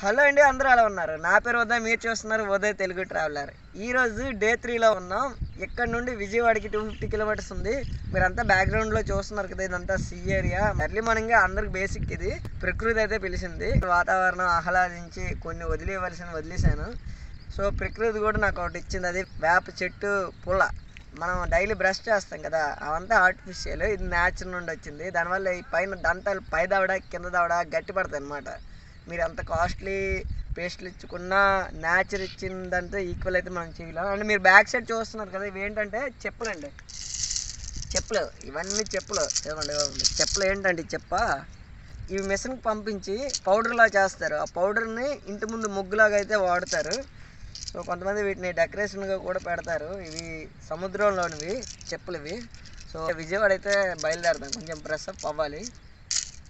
Hello అండి, అందరూ ఎలా ఉన్నారు? నా పేరు ఉదయ్, మీరు చూస్తున్నారు ఉదయ్ తెలుగు ట్రావెలర్. ఈరోజు డే 3లో ఉన్నాం. ఇక్కడ నుండి విజయవాడకి 250 కిలోమీటర్స్ ఉంది. మీరంతా బ్యాక్గ్రౌండ్లో చూస్తున్నారు కదా, ఇదంతా సీ ఏరియా. ఎర్లీ మార్నింగ్ అందరికి బేసిక్ ఇది. ప్రకృతి అయితే పిలిచింది. వాతావరణం ఆహ్లాదించి కొన్ని వదిలేసాను. సో ప్రకృతి కూడా నాకు ఒకటి ఇచ్చింది, అది వేప చెట్టు పుల్ల. మనం డైలీ బ్రష్ చేస్తాం కదా, అవంతా ఆర్టిఫిషియల్, ఇది న్యాచురల్ నుండి వచ్చింది. దానివల్ల ఈ పైన దంతాలు పై దవడ కింద దవడ గట్టి పడతాయి అన్నమాట. మీరు అంత కాస్ట్లీ పేస్ట్లు ఇచ్చుకున్నా న్యాచర్ ఇచ్చిందంటే ఈక్వల్ అయితే మనం చేయలేం. అండ్ మీరు బ్యాక్ సైడ్ చూస్తున్నారు కదా, ఇవి ఏంటంటే చెప్పులండి. చెప్పులు, ఇవన్నీ చెప్పులు. చెప్పులు ఏంటంటే ఇవి మిషన్కి పంపించి పౌడర్లా చేస్తారు. ఆ పౌడర్ని ఇంటి ముందు ముగ్గులాగా అయితే వాడతారు. సో కొంతమంది వీటిని డెకరేషన్గా కూడా పెడతారు. ఇవి సముద్రంలోనివి చెప్పులు ఇవి. సో విజయవాడ అయితే బయలుదేరదాం, కొంచెం ఫ్రెష్ అప్ అవ్వాలి,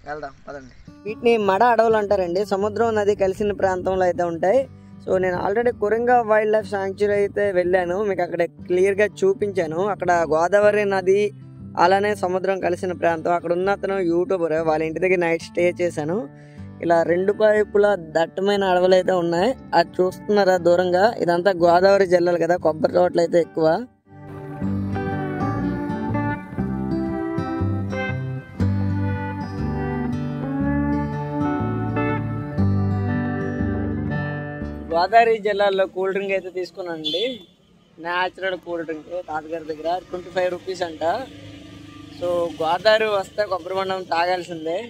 వెళ్దాం పదండి. వీటిని మడ అడవులు అంటారండి. సముద్రం నది కలిసిన ప్రాంతంలో అయితే ఉంటాయి. సో నేను already Coringa wild life sanctuary అయితే వెళ్ళాను, మీకు అక్కడ క్లియర్గా చూపించాను. అక్కడ గోదావరి నది అలానే సముద్రం కలిసిన ప్రాంతం. అక్కడ ఉన్న అతను యూట్యూబర్, వాళ్ళ ఇంటి దగ్గర నైట్ స్టే చేశాను. ఇలా రెండు వైపులా దట్టమైన అడవులు అయితే ఉన్నాయి. అది చూస్తున్నారా దూరంగా, ఇదంతా గోదావరి జిల్లాలు కదా, కొబ్బరి తోటలు అయితే ఎక్కువ. గోదావరి జిల్లాలో కూల్ డ్రింక్ అయితే తీసుకున్నానండి. న్యాచురల్ కూల్ డ్రింక్ తాతగారి దగ్గర 25 రూపీస్ అంట. సో గోదావరి వస్తే కొబ్బరి బొండం తాగాల్సిందే.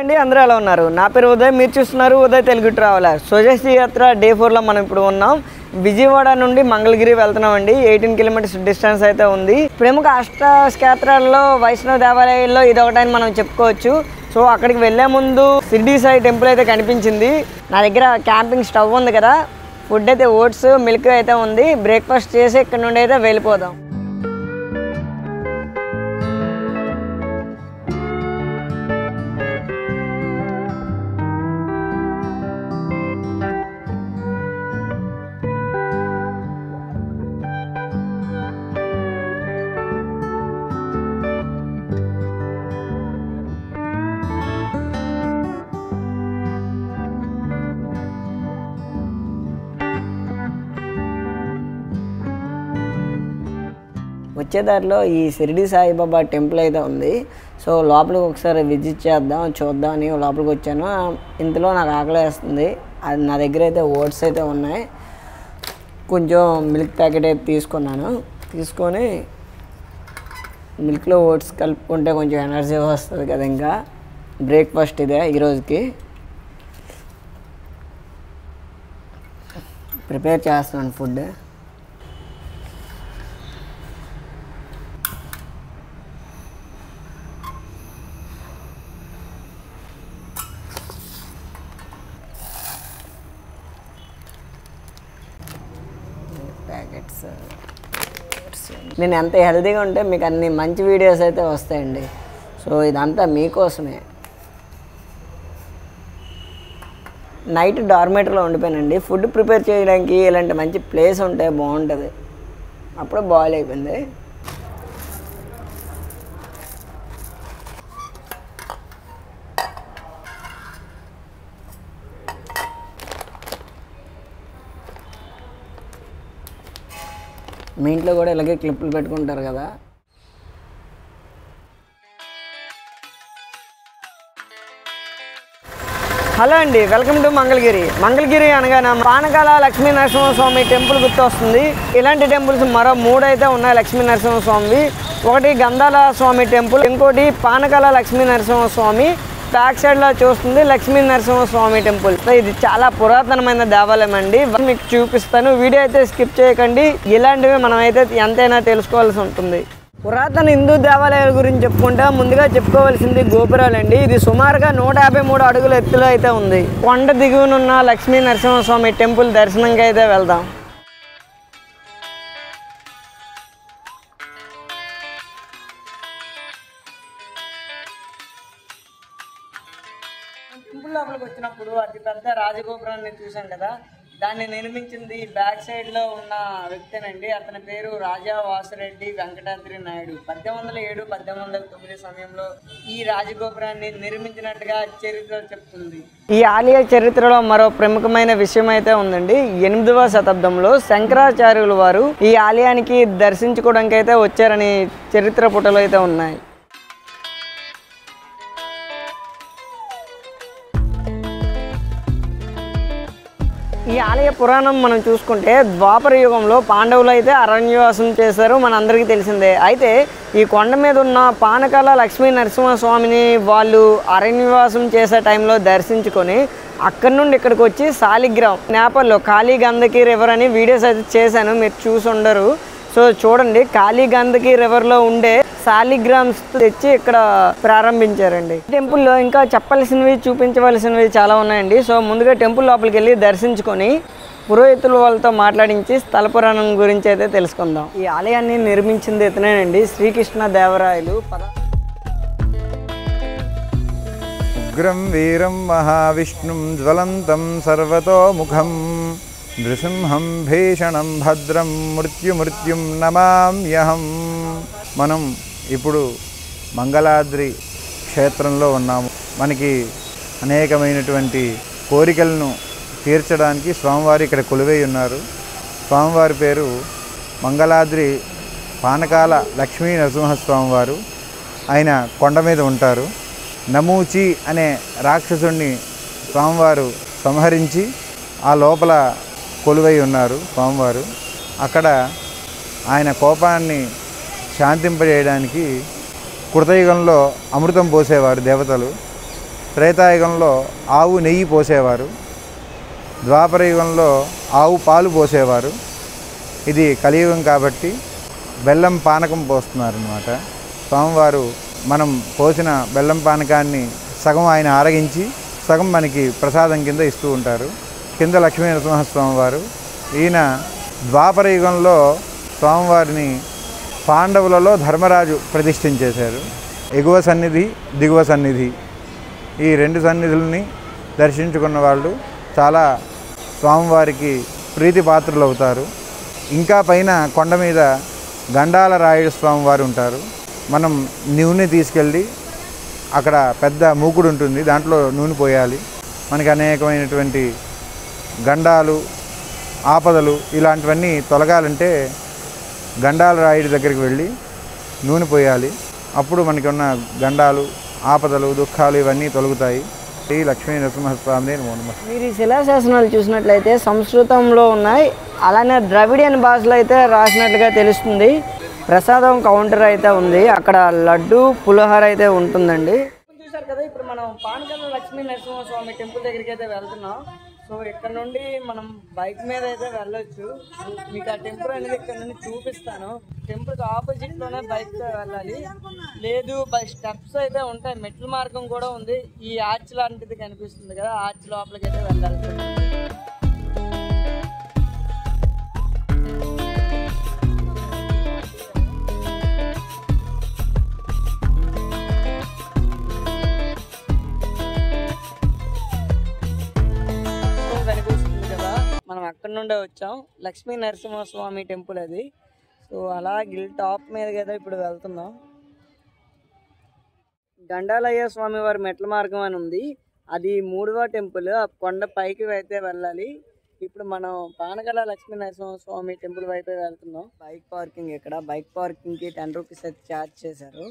అండి, అందరూ ఎలా ఉన్నారు? నా పేరు ఉదయ్, మీరు చూస్తున్నారు ఉదయ్ తెలుగు ట్రావెలర్. స్వదేశీ యాత్ర డే 4లో మనం ఇప్పుడు ఉన్నాం. విజయవాడ నుండి మంగళగిరి వెళ్తున్నామండి. 18 కిలోమీటర్స్ డిస్టెన్స్ అయితే ఉంది. ప్రముఖ అష్టక్షేత్రాల్లో వైష్ణవ దేవాలయాల్లో ఇది ఒకటని మనం చెప్పుకోవచ్చు. సో అక్కడికి వెళ్ళే ముందు షిరిడి సాయి టెంపుల్ అయితే కనిపించింది. నా దగ్గర క్యాంపింగ్ స్టవ్ ఉంది కదా, ఫుడ్ అయితే ఓట్స్ మిల్క్ అయితే ఉంది. బ్రేక్ఫాస్ట్ చేసి ఇక్కడ నుండి అయితే వెళ్ళిపోదాం. వచ్చేదారిలో ఈ షిరిడి సాయిబాబా టెంపుల్ అయితే ఉంది. సో లోపలికి ఒకసారి విజిట్ చేద్దాం, చూద్దాం అని లోపలికి వచ్చాను. ఇంతలో నాకు ఆకలి వేస్తుంది. అది నా దగ్గర అయితే ఓట్స్ అయితే ఉన్నాయి. కొంచెం మిల్క్ ప్యాకెట్ అయితే తీసుకున్నాను. తీసుకొని మిల్క్లో ఓట్స్ కలుపుకుంటే కొంచెం ఎనర్జీ వస్తుంది కదా. ఇంకా బ్రేక్ఫాస్ట్ ఇదే ఈరోజుకి. ప్రిపేర్ చేస్తున్నాను ఫుడ్. నేను ఎంత హెల్తీగా ఉంటే మీకు అన్ని మంచి వీడియోస్ అయితే వస్తాయండి. సో ఇదంతా మీకోసమే. నైట్ డార్మేటర్లో ఉండిపోయానండి. ఫుడ్ ప్రిపేర్ చేయడానికి ఇలాంటి మంచి ప్లేస్ ఉంటే బాగుంటుంది. అప్పుడే బాయిల్ అయిపోయింది. మీ ఇంట్లో కూడా ఇలాగే క్లిప్పులు పెట్టుకుంటారు కదా. హలో అండి, వెల్కమ్ టు మంగళగిరి. మంగళగిరి అనగానే పానకాల లక్ష్మీ నరసింహస్వామి టెంపుల్ గుర్తొస్తుంది. ఇలాంటి టెంపుల్స్ మరో 3 అయితే ఉన్నాయి లక్ష్మీ నరసింహస్వామి. ఒకటి గంధాల స్వామి టెంపుల్, ఇంకోటి పానకాల లక్ష్మీ నరసింహస్వామి. బ్యాక్ సైడ్లో చూస్తుంది లక్ష్మీ నరసింహస్వామి టెంపుల్. ఇది చాలా పురాతనమైన దేవాలయం అండి, మీకు చూపిస్తాను. వీడియో అయితే స్కిప్ చేయకండి. ఇలాంటివి మనం అయితే ఎంతైనా తెలుసుకోవాల్సి ఉంటుంది. పురాతన హిందూ దేవాలయాల గురించి చెప్పుకుంటే ముందుగా చెప్పుకోవాల్సింది గోపురాలండి. ఇది సుమారుగా 153 అడుగుల ఎత్తులో అయితే ఉంది. కొండ దిగువనున్న లక్ష్మీ నరసింహస్వామి టెంపుల్ దర్శనంకి అయితే వెళ్దాం. టెంపుల్ లోపలికి వచ్చినప్పుడు అతి పెద్ద రాజగోపురాన్ని చూసాం కదా, దాన్ని నిర్మించింది బ్యాక్ సైడ్ లో ఉన్న వ్యక్తేనండి. అతని పేరు రాజా వాసిరెడ్డి వెంకటాద్రి నాయుడు. 1807, 1809 సమయంలో ఈ రాజగోపురాన్ని నిర్మించినట్టుగా చరిత్ర చెప్తుంది. ఈ ఆలయ చరిత్రలో మరో ప్రముఖమైన విషయం అయితే ఉందండి. 8వ శతాబ్దంలో శంకరాచార్యుల వారు ఈ ఆలయానికి దర్శించుకోవడానికి అయితే వచ్చారని చరిత్ర పుటలు అయితే ఉన్నాయి. ఈ ఆలయ పురాణం మనం చూసుకుంటే ద్వాపర యుగంలో పాండవులు అయితే అరణ్యవాసం చేశారు, మనందరికీ తెలిసిందే. అయితే ఈ కొండ మీద ఉన్న పానకాల లక్ష్మీ నరసింహస్వామిని వాళ్ళు అరణ్యవాసం చేసే టైంలో దర్శించుకొని అక్కడి నుండి ఇక్కడికి వచ్చి శాలిగ్రామ్ నేపాల్లో కాళీ గంధకి రివర్ అని వీడియోస్ అయితే చేశాను, మీరు చూసి ఉండరు. సో చూడండి, కాళీ గంధకి రివర్లో ఉండే శాలిగ్రామ్స్ తెచ్చి ఇక్కడ ప్రారంభించారండి. టెంపుల్లో ఇంకా చెప్పాల్సినవి చూపించవలసినవి చాలా ఉన్నాయండి. సో ముందుగా టెంపుల్ లోపలికి వెళ్ళి దర్శించుకొని పురోహితుల వాళ్ళతో మాట్లాడించి స్థల పురాణం గురించి అయితే తెలుసుకుందాం. ఈ ఆలయాన్ని నిర్మించింది ఇతనేనండి, శ్రీకృష్ణ దేవరాయలు. ఉగ్రం వీరం మహావిష్ణుం జ్వలంతం సర్వతోముఖం నృసింహం భీషణం భద్రం మృత్యుం నమామ్యహం. మనం ఇప్పుడు మంగళాద్రి క్షేత్రంలో ఉన్నాము. మనకి అనేకమైనటువంటి కోరికలను తీర్చడానికి స్వామివారి ఇక్కడ కొలువై ఉన్నారు. స్వామివారి పేరు మంగళాద్రి పానకాల లక్ష్మీ నరసింహస్వామివారు. ఆయన కొండ మీద ఉంటారు. నమూచి అనే రాక్షసుణ్ణి స్వామివారు సంహరించి ఆ లోపల కొలువై ఉన్నారు స్వామివారు. అక్కడ ఆయన కోపాన్ని శాంతింపజేయడానికి కృతయుగంలో అమృతం పోసేవారు దేవతలు, త్రేతాయుగంలో ఆవు నెయ్యి పోసేవారు, ద్వాపర యుగంలో ఆవు పాలు పోసేవారు. ఇది కలియుగం కాబట్టి బెల్లం పానకం పోస్తున్నారన్నమాట. స్వామివారు మనం పోసిన బెల్లం పానకాన్ని సగం ఆయన ఆరగించి సగం మనకి ప్రసాదం కింద ఇస్తూ ఉంటారు. కింద లక్ష్మీ నరసింహస్వామి వారు. ఈయన ద్వాపర యుగంలో స్వామివారిని పాండవులలో ధర్మరాజు ప్రతిష్ఠించేశారు. ఎగువ సన్నిధి, దిగువ సన్నిధి, ఈ రెండు సన్నిధుల్ని దర్శించుకున్న వాళ్ళు చాలా స్వామివారికి ప్రీతి పాత్రలు అవుతారు. ఇంకా పైన కొండ మీద గండాల రాయుడు స్వామివారు ఉంటారు. మనం నూనె తీసుకెళ్ళి అక్కడ పెద్ద మూకుడు ఉంటుంది, దాంట్లో నూనె పోయాలి. మనకి అనేకమైనటువంటి గండాలు, ఆపదలు ఇలాంటివన్నీ తొలగాలంటే గండాల రాయుడి దగ్గరికి వెళ్ళి నూనె పోయాలి. అప్పుడు మనకి ఉన్న గండాలు, ఆపదలు, దుఃఖాలు ఇవన్నీ తొలగుతాయి. ఈ లక్ష్మీ నరసింహస్వామి. మీరు ఈ శిలాశాసనాలు చూసినట్లయితే సంస్కృతంలో ఉన్నాయి, అలానే ద్రవిడియన్ భాషలో అయితే రాసినట్లుగా తెలుస్తుంది. ప్రసాదం కౌంటర్ అయితే ఉంది, అక్కడ లడ్డు పులిహోర అయితే ఉంటుందండి. చూసారు కదా, ఇప్పుడు మనం పానకాల లక్ష్మీ నరసింహస్వామి టెంపుల్ దగ్గరికి అయితే వెళ్తున్నాం. సో ఇక్కడ నుండి మనం బైక్ మీద అయితే వెళ్ళొచ్చు. మీకు ఆ టెంపుల్ అనేది ఇక్కడ నుండి చూపిస్తాను. టెంపుల్కి ఆపోజిట్లోనే బైక్తో వెళ్ళాలి, లేదు బై స్టెప్స్ అయితే ఉంటాయి, మెట్ల మార్గం కూడా ఉంది. ఈ ఆర్చ్ లాంటిది కనిపిస్తుంది కదా, ఆర్చ్ లోపలికి అయితే వెళ్ళాలి. మనం అక్కడ నుండే వచ్చాం, లక్ష్మీ నరసింహస్వామి టెంపుల్ అది. సో అలా గిల్ టాప్ మీద కదా ఇప్పుడు వెళ్తున్నాం. గండాలయ్య స్వామి వారి మెట్ల మార్గం అని ఉంది, అది 3వ టెంపుల్. ఆ కొండ పైకి అయితే వెళ్ళాలి. ఇప్పుడు మనం పానకాల లక్ష్మీ నరసింహస్వామి టెంపుల్ వైపు వెళ్తున్నాం. బైక్ పార్కింగ్, ఇక్కడ బైక్ పార్కింగ్కి 10 రూపీస్ అయితే ఛార్జ్ చేశారు.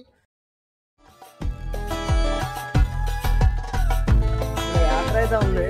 యాత్ర అయితే ఉంది.